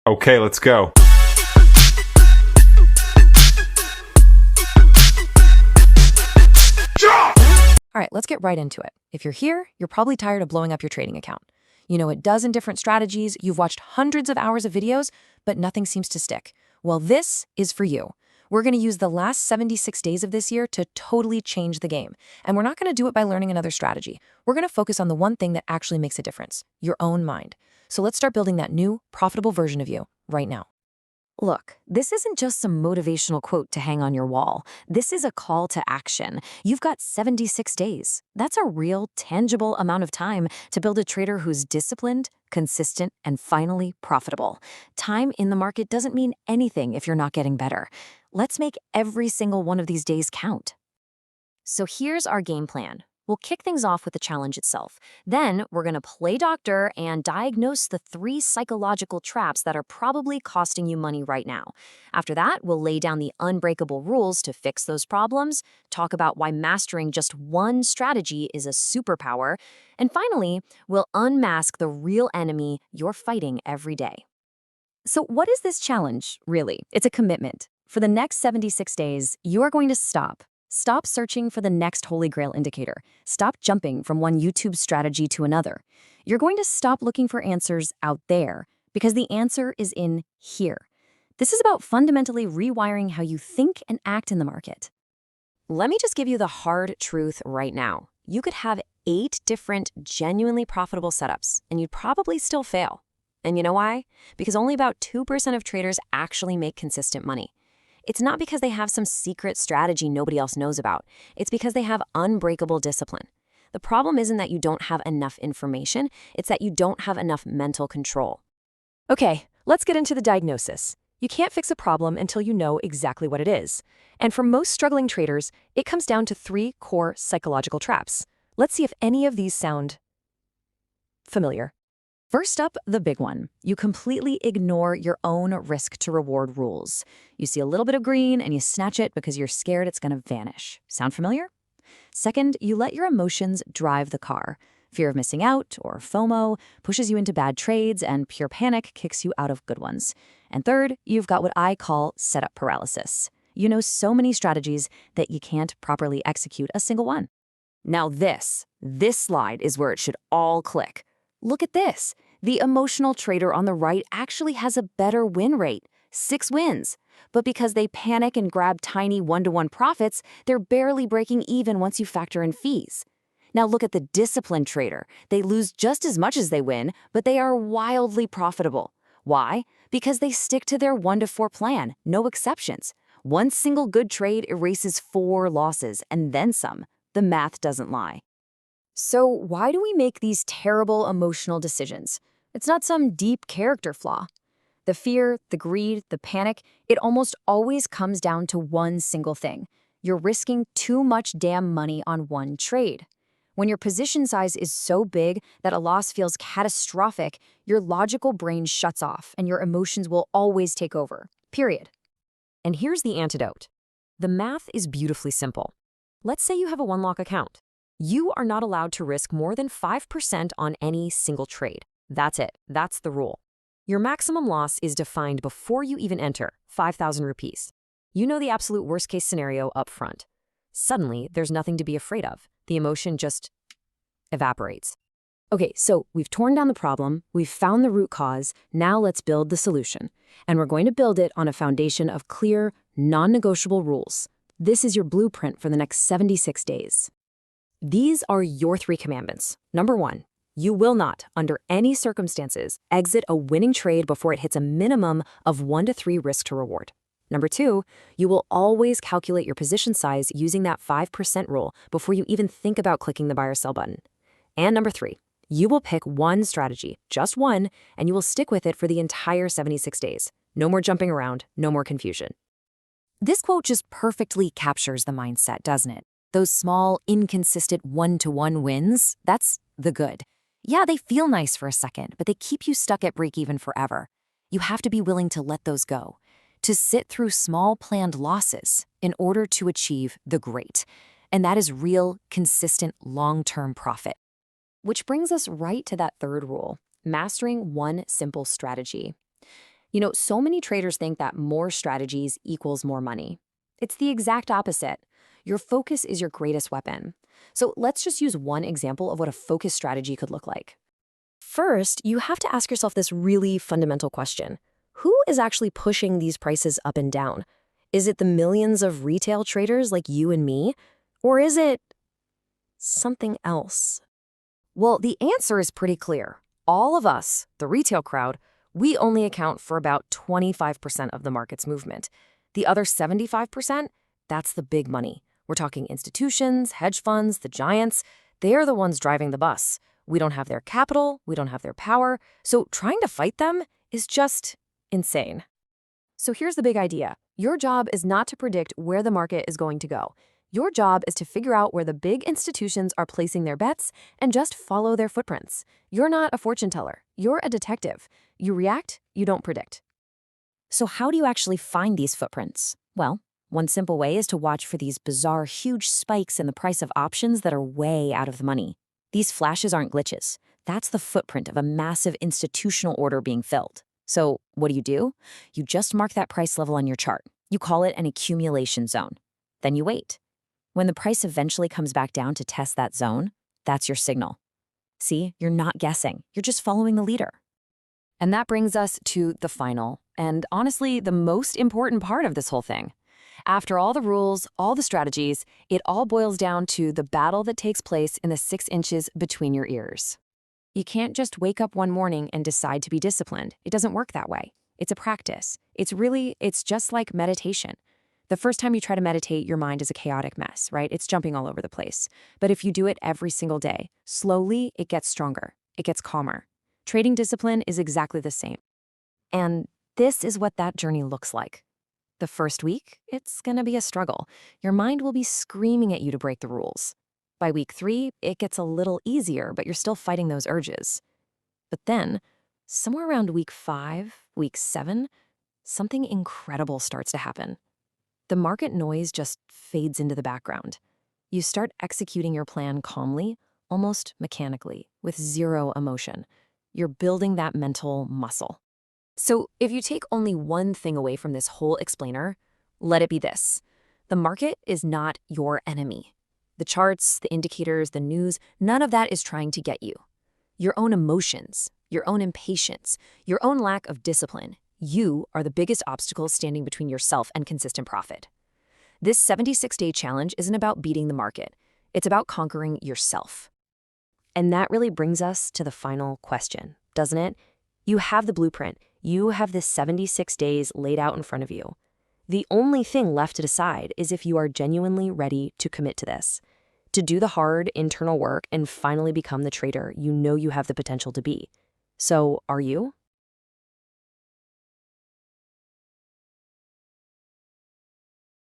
Okay, let's go. All right, let's get right into it. If you're here, you're probably tired of blowing up your trading account. You know a dozen different strategies, you've watched hundreds of hours of videos, but nothing seems to stick. Well, this is for you. We're going to use the last 76 days of this year to totally change the game. And we're not going to do it by learning another strategy. We're going to focus on the one thing that actually makes a difference, your own mind. So let's start building that new, profitable version of you right now. Look, this isn't just some motivational quote to hang on your wall. This is a call to action. You've got 76 days. That's a real, tangible amount of time to build a trader who's disciplined, consistent, and finally profitable. Time in the market doesn't mean anything if you're not getting better. Let's make every single one of these days count. So here's our game plan. We'll kick things off with the challenge itself. Then we're going to play doctor and diagnose the 3 psychological traps that are probably costing you money right now. After that, we'll lay down the unbreakable rules to fix those problems, talk about why mastering just one strategy is a superpower, and finally, we'll unmask the real enemy you're fighting every day. So what is this challenge, really? It's a commitment. For the next 76 days, you are going to stop. Stop searching for the next Holy Grail indicator. Stop jumping from one YouTube strategy to another. You're going to stop looking for answers out there because the answer is in here. This is about fundamentally rewiring how you think and act in the market. Let me just give you the hard truth right now. You could have 8 different genuinely profitable setups, and you'd probably still fail. And you know why? Because only about 2% of traders actually make consistent money. It's not because they have some secret strategy nobody else knows about. It's because they have unbreakable discipline. The problem isn't that you don't have enough information, it's that you don't have enough mental control. Okay, let's get into the diagnosis. You can't fix a problem until you know exactly what it is. And for most struggling traders, it comes down to 3 core psychological traps. Let's see if any of these sound familiar. First up, the big one. You completely ignore your own risk-to-reward rules. You see a little bit of green and you snatch it because you're scared it's going to vanish. Sound familiar? Second, you let your emotions drive the car. Fear of missing out, or FOMO, pushes you into bad trades, and pure panic kicks you out of good ones. And third, you've got what I call setup paralysis. You know so many strategies that you can't properly execute a single one. Now this slide is where it should all click. Look at this. The emotional trader on the right actually has a better win rate, 6 wins. But because they panic and grab tiny 1-to-1 profits, they're barely breaking even once you factor in fees. Now look at the disciplined trader. They lose just as much as they win, but they are wildly profitable. Why? Because they stick to their 1-to-4 plan, no exceptions. One single good trade erases 4 losses, and then some. The math doesn't lie. So why do we make these terrible emotional decisions? It's not some deep character flaw. The fear, the greed, the panic, it almost always comes down to one single thing. You're risking too much damn money on one trade. When your position size is so big that a loss feels catastrophic, your logical brain shuts off and your emotions will always take over. Period. And here's the antidote. The math is beautifully simple. Let's say you have a one-lock account. You are not allowed to risk more than 5% on any single trade. That's it. That's the rule. Your maximum loss is defined before you even enter, 5,000 rupees. You know the absolute worst-case scenario up front. Suddenly, there's nothing to be afraid of. The emotion just evaporates. Okay, so we've torn down the problem, we've found the root cause, now let's build the solution. And we're going to build it on a foundation of clear, non-negotiable rules. This is your blueprint for the next 76 days. These are your 3 commandments. Number 1, you will not, under any circumstances, exit a winning trade before it hits a minimum of 1-to-3 risk to reward. Number 2, you will always calculate your position size using that 5% rule before you even think about clicking the buy or sell button. And number 3, you will pick one strategy, just one, and you will stick with it for the entire 76 days. No more jumping around, no more confusion. This quote just perfectly captures the mindset, doesn't it? Those small, inconsistent 1-to-1 wins, that's the good. Yeah, they feel nice for a second, but they keep you stuck at break-even forever. You have to be willing to let those go, to sit through small planned losses in order to achieve the great. And that is real, consistent, long-term profit. Which brings us right to that third rule, mastering one simple strategy. So many traders think that more strategies equals more money. It's the exact opposite. Your focus is your greatest weapon. So let's just use one example of what a focus strategy could look like. First, you have to ask yourself this really fundamental question. Who is actually pushing these prices up and down? Is it the millions of retail traders like you and me? Or is it something else? Well, the answer is pretty clear. All of us, the retail crowd, we only account for about 25% of the market's movement. The other 75%, that's the big money. We're talking institutions, hedge funds, the giants. They're the ones driving the bus. We don't have their capital, we don't have their power, so trying to fight them is just insane. So here's the big idea. Your job is not to predict where the market is going to go. Your job is to figure out where the big institutions are placing their bets and just follow their footprints. You're not a fortune teller. You're a detective. You react, you don't predict. So how do you actually find these footprints? Well, one simple way is to watch for these bizarre, huge spikes in the price of options that are way out of the money. These flashes aren't glitches. That's the footprint of a massive institutional order being filled. So what do? You just mark that price level on your chart. You call it an accumulation zone. Then you wait. When the price eventually comes back down to test that zone, that's your signal. See, you're not guessing. You're just following the leader. And that brings us to the final, and honestly, the most important part of this whole thing. After all the rules, all the strategies, it all boils down to the battle that takes place in the 6 inches between your ears. You can't just wake up one morning and decide to be disciplined. It doesn't work that way. It's a practice. It's just like meditation. The first time you try to meditate, your mind is a chaotic mess, right? It's jumping all over the place. But if you do it every single day, slowly it gets stronger. It gets calmer. Trading discipline is exactly the same. And this is what that journey looks like. The first week, it's going to be a struggle. Your mind will be screaming at you to break the rules. By week 3, it gets a little easier, but you're still fighting those urges. But then, somewhere around week 5, week 7, something incredible starts to happen. The market noise just fades into the background. You start executing your plan calmly, almost mechanically, with zero emotion. You're building that mental muscle. So if you take only one thing away from this whole explainer, let it be this. The market is not your enemy. The charts, the indicators, the news, none of that is trying to get you. Your own emotions, your own impatience, your own lack of discipline, you are the biggest obstacle standing between yourself and consistent profit. This 76-day challenge isn't about beating the market. It's about conquering yourself. And that really brings us to the final question, doesn't it? You have the blueprint. You have this 76 days laid out in front of you. The only thing left to decide is if you are genuinely ready to commit to this, to do the hard internal work and finally become the trader you know you have the potential to be. So, are you?